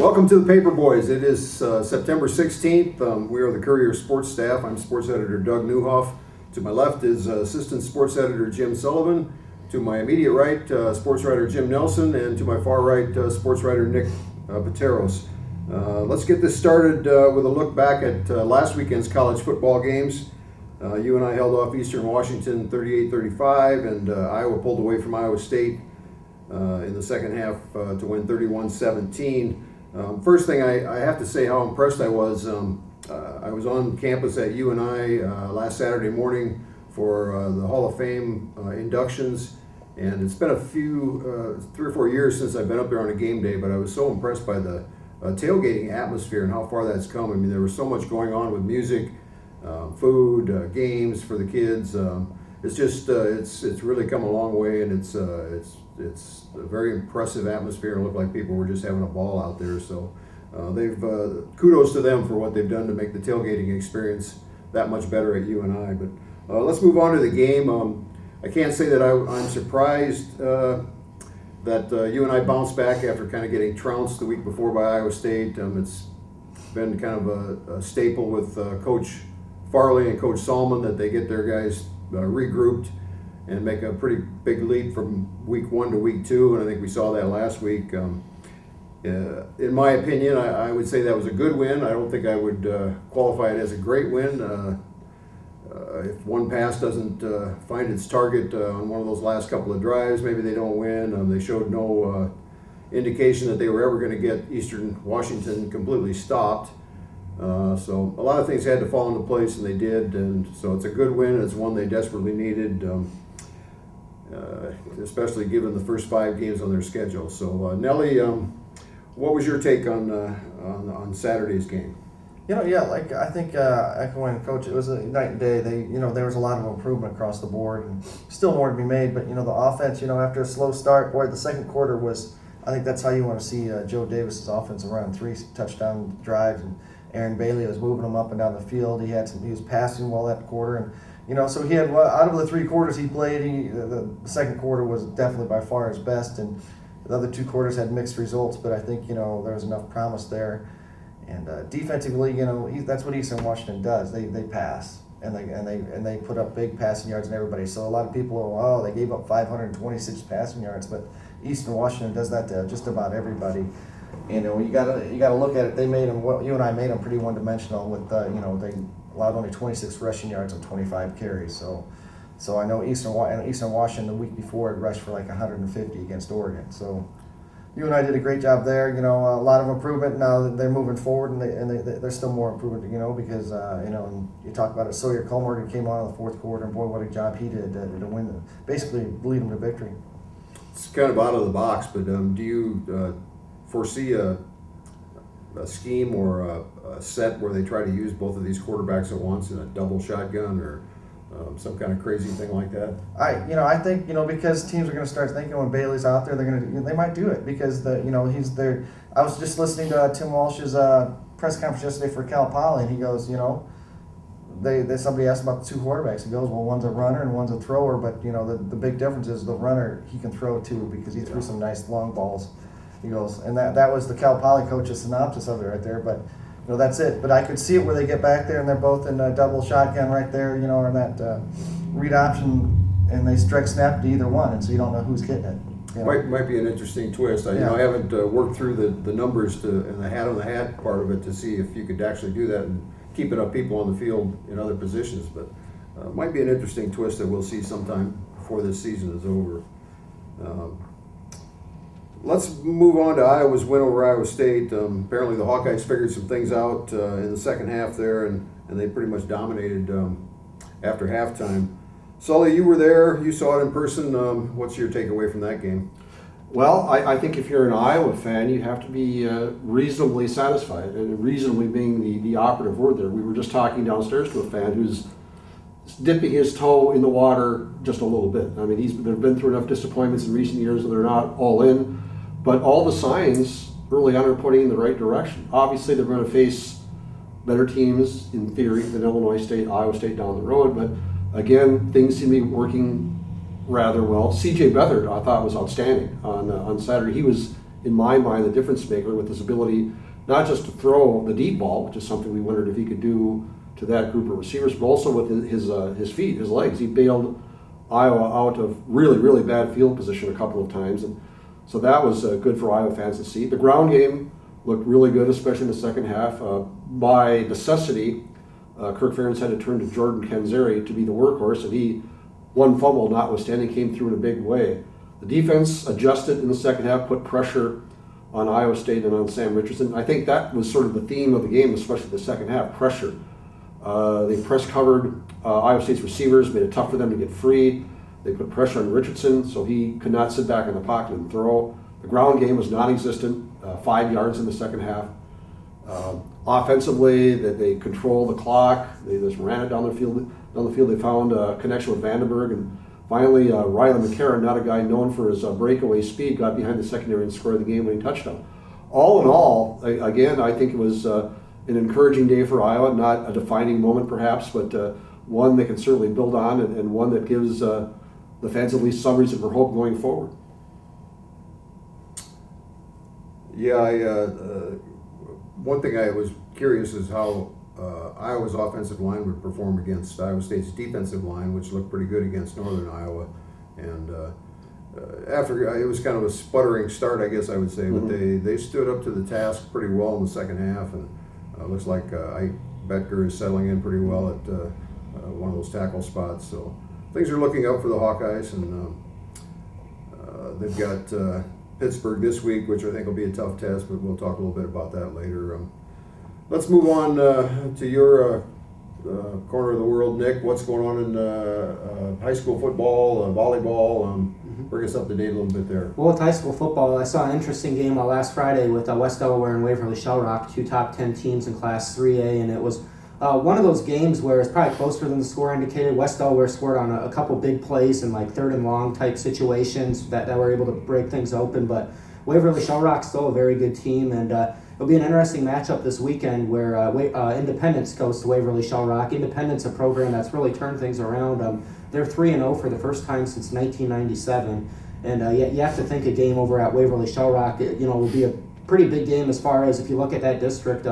Welcome to the Paperboyz. It is September 16th. We are the Courier sports staff. I'm sports editor Doug Newhoff. To my left is assistant sports editor Jim Sullivan. To my immediate right, sports writer Jim Nelson. And to my far right, sports writer Nick Petaros. Let's get this started with a look back at last weekend's college football games. UNI held off Eastern Washington 38-35, and Iowa pulled away from Iowa State in the second half to win 31-17. First thing, I have to say how impressed I was. I was on campus at UNI last Saturday morning for the Hall of Fame inductions, and it's been a few, 3 or 4 years since I've been up there on a game day, but I was so impressed by the tailgating atmosphere and how far that's come. I mean, there was so much going on with music, food, games for the kids. It's just it's really come a long way, and it's a very impressive atmosphere. It looked like people were just having a ball out there. So they've kudos to them for what they've done to make the tailgating experience that much better at UNI. But let's move on to the game. I can't say that I'm surprised that UNI bounced back after kind of getting trounced the week before by Iowa State. It's been kind of a staple with Coach Farley and Coach Sullivan that they get their guys regrouped and make a pretty big leap from week 1 to week 2, and I think we saw that last week. In my opinion, I would say that was a good win. I don't think I would qualify it as a great win. If one pass doesn't find its target on one of those last couple of drives, maybe they don't win. They showed no indication that they were ever going to get Eastern Washington completely stopped. So a lot of things had to fall into place, and they did, and so it's a good win. It's one they desperately needed, especially given the first 5 games on their schedule. So Nelly, what was your take on Saturday's game? I think echoing Coach, it was a night and day. There was a lot of improvement across the board, and still more to be made. But the offense, after a slow start, the second quarter was. I think that's how you want to see Joe Davis's offense run 3 touchdown drives, and Aaron Bailey was moving them up and down the field. He was passing well that quarter, and so he had out of the 3 quarters he played, the second quarter was definitely by far his best, and the other 2 quarters had mixed results. But I think there was enough promise there, and defensively, that's what Eastern Washington does. They pass and they put up big passing yards on everybody. So a lot of people, they gave up 526 passing yards, but Eastern Washington does that to just about everybody. You gotta look at it. They made them. UNI made them pretty one-dimensional with they allowed only 26 rushing yards on 25 carries. So I know Eastern Washington the week before had rushed for like 150 against Oregon. So UNI did a great job there. A lot of improvement. Now they're moving forward, and there's still more improvement. Because and you talk about it. Sawyer Colmorgan came on in the fourth quarter, and boy, what a job he did to win, basically lead them to victory. It's kind of out of the box, but do you foresee a scheme or a set where they try to use both of these quarterbacks at once in a double shotgun or some kind of crazy thing like that? I think because teams are going to start thinking when Bailey's out there, they might do it because he's there. I was just listening to Tim Walsh's press conference yesterday for Cal Poly, and he goes, somebody asked about the 2 quarterbacks. He goes, well, one's a runner and one's a thrower, but the big difference is the runner he can throw too because he threw some nice long balls. He goes, and that was the Cal Poly coach's synopsis of it right there. But that's it. But I could see it where they get back there and they're both in a double shotgun right there, or in that read option, and they strike snap to either one, and so you don't know who's getting it. Might be an interesting twist. I haven't worked through the numbers and the hat on the hat part of it to see if you could actually do that and keep enough people on the field in other positions. But might be an interesting twist that we'll see sometime before this season is over. Let's move on to Iowa's win over Iowa State. Apparently the Hawkeyes figured some things out in the second half there, and they pretty much dominated after halftime. Sully, you were there. You saw it in person. What's your takeaway from that game? Well, I think if you're an Iowa fan, you have to be reasonably satisfied, and reasonably being the operative word there. We were just talking downstairs to a fan who's dipping his toe in the water just a little bit. I mean, they've been through enough disappointments in recent years that they're not all in. But all the signs early on are pointing in the right direction. Obviously, they're going to face better teams in theory than Illinois State, Iowa State down the road. But again, things seem to be working rather well. C.J. Beathard, I thought, was outstanding on Saturday. He was in my mind, the difference maker with his ability not just to throw the deep ball, which is something we wondered if he could do to that group of receivers, but also with his feet, his legs. He bailed Iowa out of really, really bad field position a couple of times, and so that was good for Iowa fans to see. The ground game looked really good, especially in the second half. By necessity, Kirk Ferentz had to turn to Jordan Canzeri to be the workhorse, and he, one fumble notwithstanding, came through in a big way. The defense adjusted in the second half, put pressure on Iowa State and on Sam Richardson. I think that was sort of the theme of the game, especially the second half, pressure. They press covered Iowa State's receivers, made it tough for them to get free. They put pressure on Richardson, so he could not sit back in the pocket and throw. The ground game was non-existent, 5 yards in the second half. Offensively, they control the clock. They just ran it down the field. They found a connection with Vandenberg, and finally, Riley McCarron, not a guy known for his breakaway speed, got behind the secondary and scored the game-winning touchdown. All in all, again, I think it was an encouraging day for Iowa. Not a defining moment, perhaps, but one they can certainly build on, and one that gives the fans at least some reason for hope going forward. Yeah, one thing I was curious is how Iowa's offensive line would perform against Iowa State's defensive line, which looked pretty good against Northern Iowa. And after it was kind of a sputtering start, I guess I would say, but they stood up to the task pretty well in the second half, and looks like Ike Betker is settling in pretty well at one of those tackle spots. So things are looking up for the Hawkeyes, and they've got Pittsburgh this week, which I think will be a tough test, but we'll talk a little bit about that later. Let's move on to your corner of the world, Nick. What's going on in high school football, volleyball? Bring us up to date a little bit there. Well, with high school football, I saw an interesting game last Friday with West Delaware and Waverly Shell Rock, two top 10 teams in Class 3A, and it was one of those games where it's probably closer than the score indicated. West Delaware scored on a couple big plays in like third and long type situations that were able to break things open, but Waverly Shell Rock's still a very good team, and it'll be an interesting matchup this weekend where Independence goes to Waverly Shell Rock. Independence, a program that's really turned things around. They're 3-0 for the first time since 1997, and you have to think a game over at Waverly Shell Rock, will be a pretty big game as far as if you look at that district,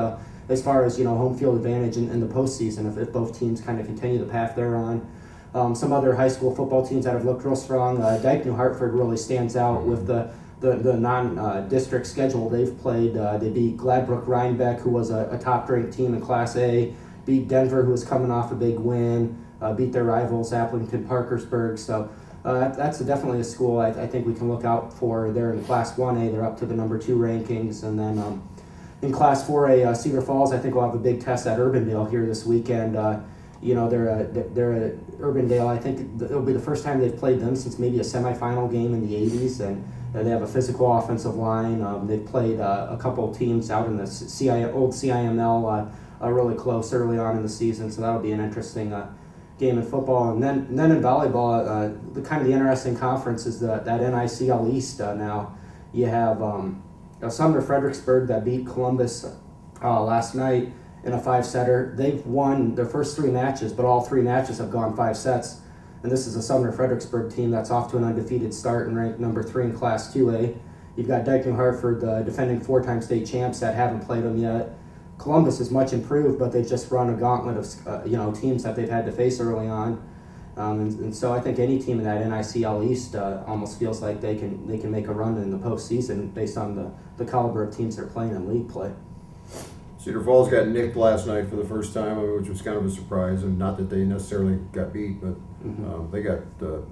as far as home field advantage in the postseason if both teams kind of continue the path they're on. Some other high school football teams that have looked real strong. Dyke New Hartford really stands out with the non-district schedule they've played. They beat Gladbrook Rhinebeck, who was a top-ranked team in Class A, beat Denver, who was coming off a big win, beat their rivals, Applington Parkersburg. So that's definitely a school I think we can look out for. They're in Class 1A. They're up to the number 2 rankings. And then in Class 4A, Cedar Falls, I think we'll have a big test at Urbandale here this weekend. They're at Urbandale. I think it'll be the first time they've played them since maybe a semifinal game in the 80s, and they have a physical offensive line. They've played a couple teams out in the old CIML really close early on in the season, so that'll be an interesting game in football. And then in volleyball, the interesting conference is that NICL East now. You have Sumner Fredericksburg that beat Columbus last night in a 5-setter. They've won their first 3 matches, but all 3 matches have gone 5 sets. And this is a Sumner Fredericksburg team that's off to an undefeated start and ranked number 3 in Class 2A. You've got Dyke New Hartford, the defending 4-time state champs that haven't played them yet. Columbus is much improved, but they've just run a gauntlet of teams that they've had to face early on. And so I think any team in that NICL East almost feels like they can make a run in the postseason based on the caliber of teams they're playing in league play. Cedar Falls got nicked last night for the first time, which was kind of a surprise, and not that they necessarily got beat, but they got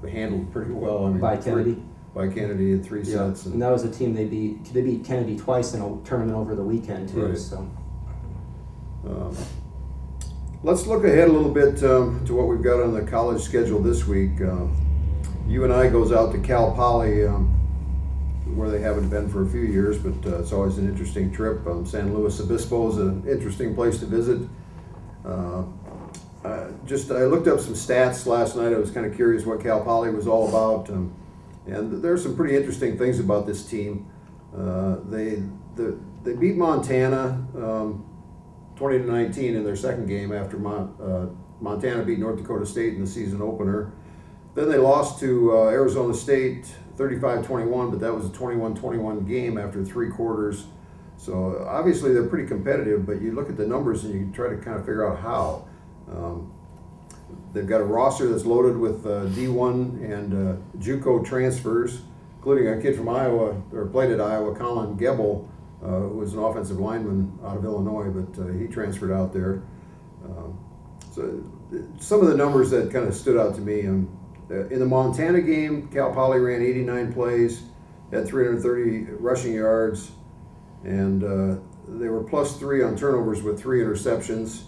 handled pretty well. I mean, By Kennedy. By Kennedy in 3 sets. And that was a team they beat Kennedy twice in a tournament over the weekend too. Right. So. Let's look ahead a little bit to what we've got on the college schedule this week. UNI goes out to Cal Poly, where they haven't been for a few years, but it's always an interesting trip. San Luis Obispo is an interesting place to visit. I looked up some stats last night. I was kind of curious what Cal Poly was all about, and there are some pretty interesting things about this team. They beat Montana 20-19 in their second game after Montana beat North Dakota State in the season opener. Then they lost to Arizona State 35-21, but that was a 21-21 game after 3 quarters. So obviously they're pretty competitive, but you look at the numbers and you try to kind of figure out how. They've got a roster that's loaded with D1 and JUCO transfers, including a kid from Iowa, or played at Iowa, Colin Gebel, who was an offensive lineman out of Illinois, but he transferred out there. So some of the numbers that kind of stood out to me, in the Montana game, Cal Poly ran 89 plays, had 330 rushing yards, and they were +3 on turnovers with 3 interceptions,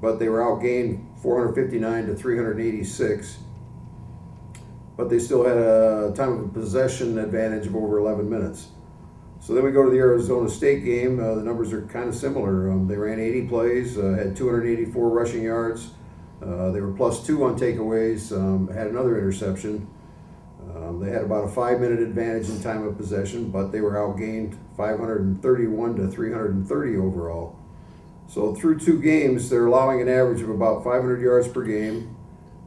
but they were outgained 459 to 386. But they still had a time of possession advantage of over 11 minutes. So then we go to the Arizona State game. The numbers are kind of similar. They ran 80 plays, had 284 rushing yards. They were +2 on takeaways, had another interception. They had about a 5-minute advantage in time of possession, but they were outgained 531 to 330 overall. So through 2 games, they're allowing an average of about 500 yards per game.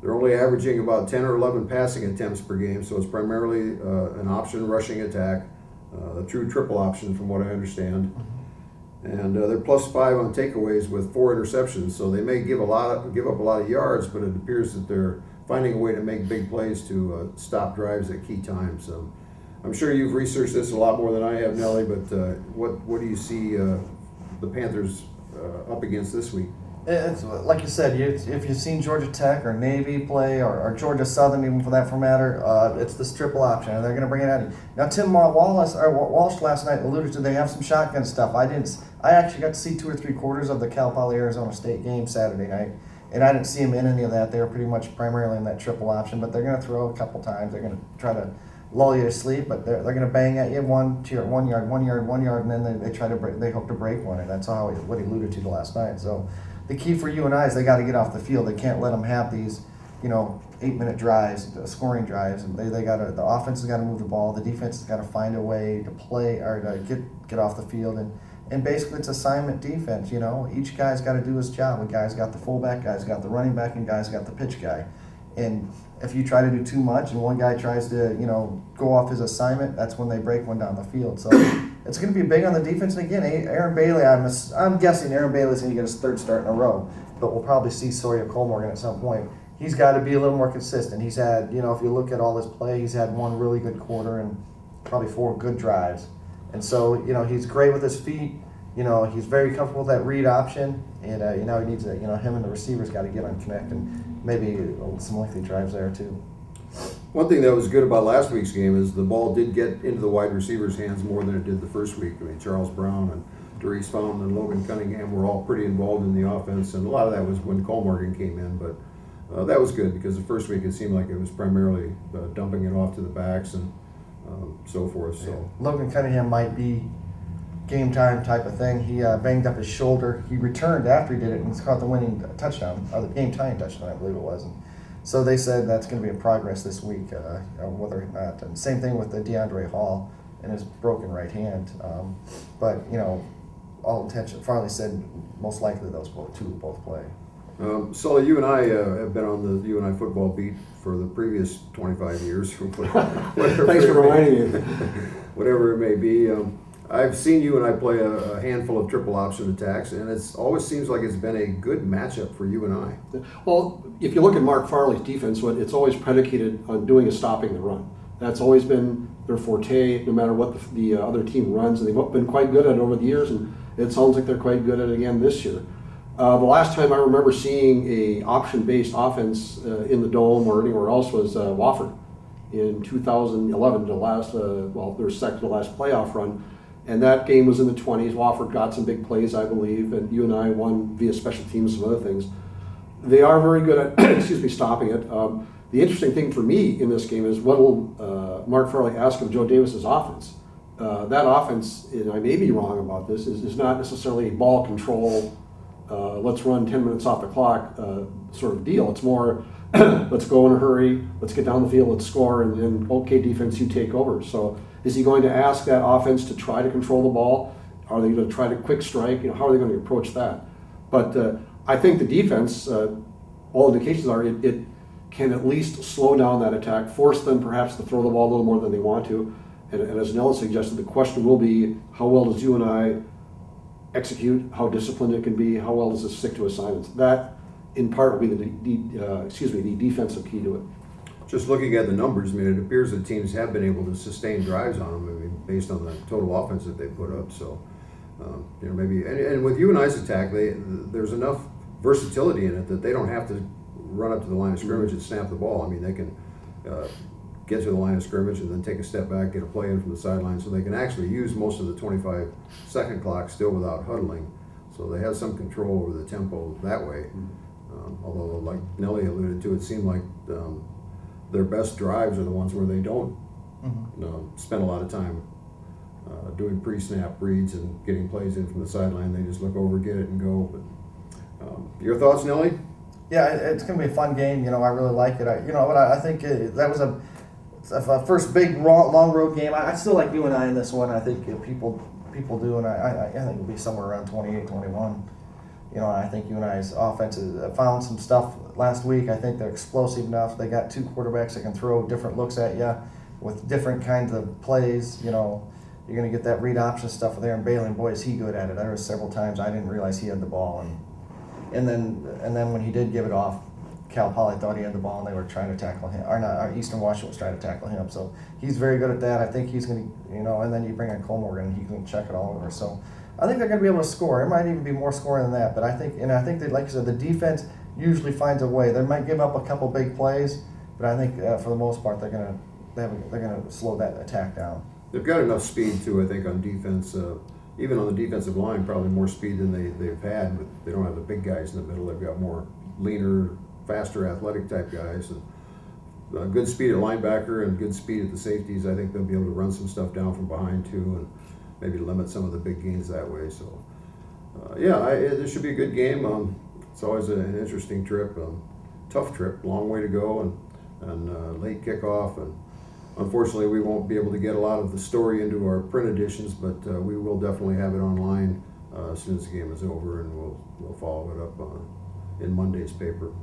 They're only averaging about 10 or 11 passing attempts per game, so it's primarily an option rushing attack, a true triple option from what I understand. And they're +5 on takeaways with 4 interceptions, so they may give up a lot of yards, but it appears that they're finding a way to make big plays to stop drives at key times. So I'm sure you've researched this a lot more than I have, Nellie, but what do you see the Panthers up against this week? It's like you said. If you've seen Georgia Tech or Navy play, or Georgia Southern, even for that matter, it's this triple option, and they're going to bring it at you. Now, Tim Walsh last night alluded to they have some shotgun stuff. I actually got to see 2 or 3 quarters of the Cal Poly Arizona State game Saturday night, and I didn't see them in any of that. They were pretty much primarily in that triple option, but they're going to throw a couple times. They're going to try to lull you to sleep, but they're going to bang at you 1 yard, and then they try to break. They hope to break one, and that's what he alluded to last night. So the key for UNI is they got to get off the field. They can't let them have these, 8-minute drives, scoring drives, and the offense has got to move the ball. The defense has got to find a way to play or to get off the field, and basically it's assignment defense. Each guy's got to do his job. A guy's got the fullback, guy's got the running back, and guy's got the pitch guy. And if you try to do too much and one guy tries to, go off his assignment, that's when they break one down the field. So it's going to be big on the defense. And again, Aaron Bailey, I'm guessing Aaron Bailey's going to get his 3rd start in a row, but we'll probably see Sawyer Cole-Morgan at some point. He's got to be a little more consistent. He's had, if you look at all his play, he's had 1 really good quarter and probably 4 good drives. And so, he's great with his feet. He's very comfortable with that read option, and he needs to, him and the receivers got to get on connect, and maybe some lengthy drives there too. One thing that was good about last week's game is the ball did get into the wide receivers' hands more than it did the first week. I mean, Charles Brown and Darius Fountain and Logan Cunningham were all pretty involved in the offense, and a lot of that was when Cole-Morgan came in, but that was good because the first week it seemed like it was primarily dumping it off to the backs and so forth. So yeah. Logan Cunningham might be game time type of thing. He banged up his shoulder. He returned after he did it and caught the winning touchdown, or the game tying touchdown, I believe it was. And so they said that's going to be a progress this week, whether or not. And same thing with the DeAndre Hall and his broken right hand. But all intention. Farley said most likely those two will both play. Sully, you and I have been on the UNI football beat for the previous 25 years. Thanks for reminding me. Whatever it may be. I've seen UNI play a handful of triple option attacks, and it always seems like it's been a good matchup for UNI. Well, if you look at Mark Farley's defense, it's always predicated on doing is stopping the run. That's always been their forte, no matter what the other team runs, and they've been quite good at it over the years, and it sounds like they're quite good at it again this year. The last time I remember seeing a option-based offense in the Dome or anywhere else was Wofford in 2011, their second to last playoff run. And that game was in the 20s. Wofford got some big plays, I believe, and UNI won via special teams and some other things. They are very good at, stopping it. The interesting thing for me in this game is what will Mark Farley ask of Joe Davis's offense. That offense, and I may be wrong about this, is not necessarily ball control, let's run 10 minutes off the clock sort of deal. It's more, let's go in a hurry, let's get down the field, let's score, and okay, defense, you take over. So is he going to ask that offense to try to control the ball? Are they going to try to quick strike? How are they going to approach that? But I think the defense, all indications are it can at least slow down that attack, force them perhaps to throw the ball a little more than they want to. And as Nella suggested, the question will be, how well does UNI execute, how disciplined it can be, how well does it stick to assignments? That, in part, will be the defensive key to it. Just looking at the numbers, I mean, it appears that teams have been able to sustain drives on them, I mean, based on the total offense that they put up. So, maybe, and with UNI's attack, there's enough versatility in it that they don't have to run up to the line of scrimmage and snap the ball. I mean, they can get to the line of scrimmage and then take a step back, get a play in from the sideline, so they can actually use most of the 25-second clock still without huddling. So they have some control over the tempo that way. Although, like Nelly alluded to, it seemed like their best drives are the ones where they don't spend a lot of time doing pre-snap reads and getting plays in from the sideline. They just look over, get it, and go. But your thoughts, Nelly? Yeah, it's going to be a fun game. I really like it. I think that was a first big long road game. I still like UNI in this one. I think people do, and I think it'll be somewhere around 28-21. I think UNI's offense has found some stuff last week. I think they're explosive enough. They got two quarterbacks that can throw different looks at you with different kinds of plays. You're going to get that read option stuff there. And Bailey, boy, is he good at it. There were several times I didn't realize he had the ball, and then when he did give it off, Cal Poly thought he had the ball and they were trying to tackle him, or Eastern Washington was trying to tackle him. So he's very good at that. I think he's going to, and then you bring in Cole Morgan, he can check it all over. So I think they're going to be able to score. It might even be more scoring than that, but I think that, like you said, the defense usually finds a way. They might give up a couple big plays, but I think for the most part they're going to slow that attack down. They've got enough speed too, I think, on defense. Even on the defensive line, probably more speed than they've had, but they don't have the big guys in the middle. They've got more leaner, faster, athletic type guys. And good speed at linebacker and good speed at the safeties. I think they'll be able to run some stuff down from behind too, and maybe limit some of the big gains that way. So, this should be a good game. It's always an interesting trip, tough trip, long way to go, and late kickoff. And unfortunately, we won't be able to get a lot of the story into our print editions, but we will definitely have it online as soon as the game is over, and we'll follow it up in Monday's paper.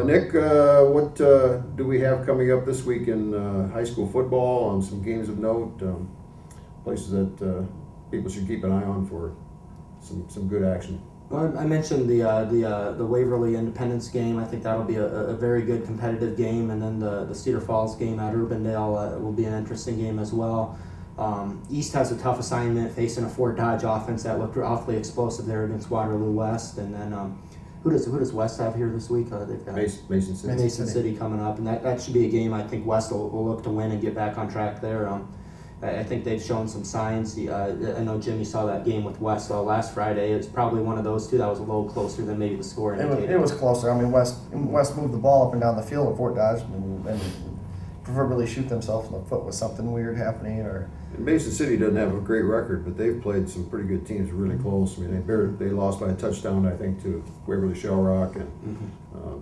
Nick, what do we have coming up this week in high school football? Some games of note, places that people should keep an eye on for some good action. Well, I mentioned the Waverly Independence game. I think that'll be a very good competitive game, and then the Cedar Falls game at Urbandale will be an interesting game as well. East has a tough assignment facing a Fort Dodge offense that looked awfully explosive there against Waterloo West, and then who does West have here this week? They've got Mason City. Mason City coming up, and that should be a game I think West will look to win and get back on track there. I think they've shown some signs. I know Jimmy saw that game with West last Friday. It's probably one of those two that was a little closer than maybe the score indicated. It was closer. I mean, West moved the ball up and down the field at Fort Dodge and proverbially shoot themselves in the foot with something weird happening. Or Mason City doesn't have a great record, but they've played some pretty good teams really close. I mean, they lost by a touchdown, I think, to Waverly Shell Rock, and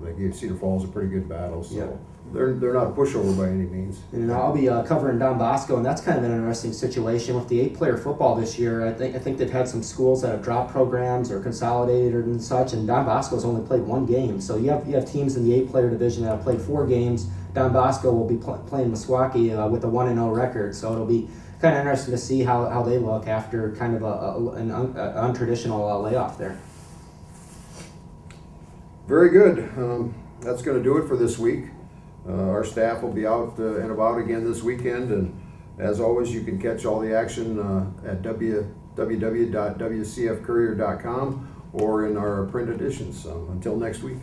they gave Cedar Falls a pretty good battle. So. Yep. They're not a pushover by any means. And I'll be covering Don Bosco, and that's kind of an interesting situation with the 8-player football this year. I think they've had some schools that have dropped programs or consolidated and such, and Don Bosco's only played one game. So you have teams in the 8-player division that have played 4 games. Don Bosco will be playing Meskwaki with a 1-0 record, so it'll be kind of interesting to see how they look after kind of an untraditional layoff there. Very good. That's going to do it for this week. Our staff will be out and about again this weekend, and as always, you can catch all the action at www.wcfcourier.com or in our print editions. Until next week.